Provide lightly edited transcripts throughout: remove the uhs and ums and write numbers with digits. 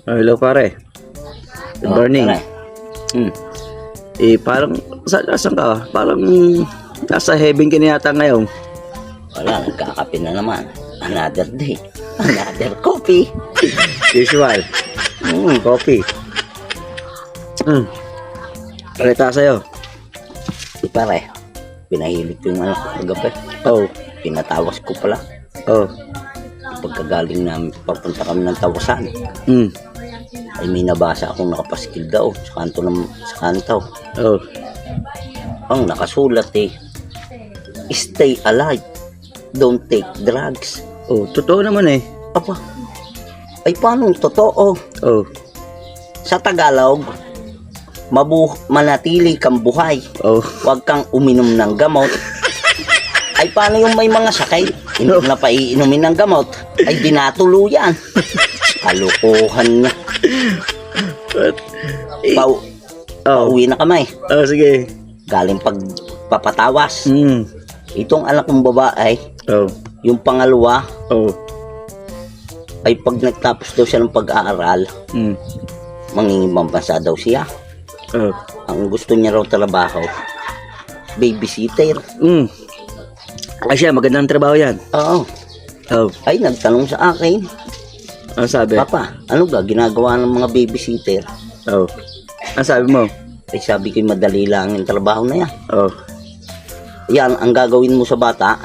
Hello pare. Good morning. Pare. Parang saan ka? Parang nasa heaven ka na yata ngayon. Wala, nagkakape na naman. Another day. Another coffee. Usual. Coffee. Balita sa'yo. Di pare, pinahilig ko yung anak ko kagabi. Oh. Pinatawas ko pala. Oh. Pagkagaling namin, papunta kami ng tawasan. Ay may nabasa akong nakapaskil daw sa kanto. Oh. Ang nakasulat stay alive, don't take drugs. Oh, totoo naman eh. Apa, ay paano totoo? Oh. Sa Tagalog, manatili kang buhay. Oh. Huwag kang uminom ng gamot. Ay paano yung may mga sakit, hindi na paiinumin ng gamot, ay dinatuluyan. Kalukuhan niya. Pauwi na kami. Oh, sige. Galing pagpapatawas. Mm. Itong anak kong babae, Oh. yung pangalawa, Oh. ay pag nagtapos daw siya ng pag-aaral, mangingibang bansa daw siya. Oh. Ang gusto niya raw trabaho, babysitter. Ay siya, magandang trabaho yan. Oo. Oh. Ay nagtanong sa akin, Ano sabi? Papa, ano ga ginagawa ng mga babysitter? Oh. Ano sabi mo? Ay sabi ko, madali lang yung trabaho na yan. Oh. Yan, ang gagawin mo sa bata,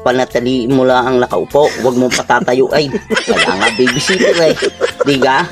panataliin mo lang ang nakaupo, huwag mong patatayo ay. Kaya nga babysitter eh. Di ga?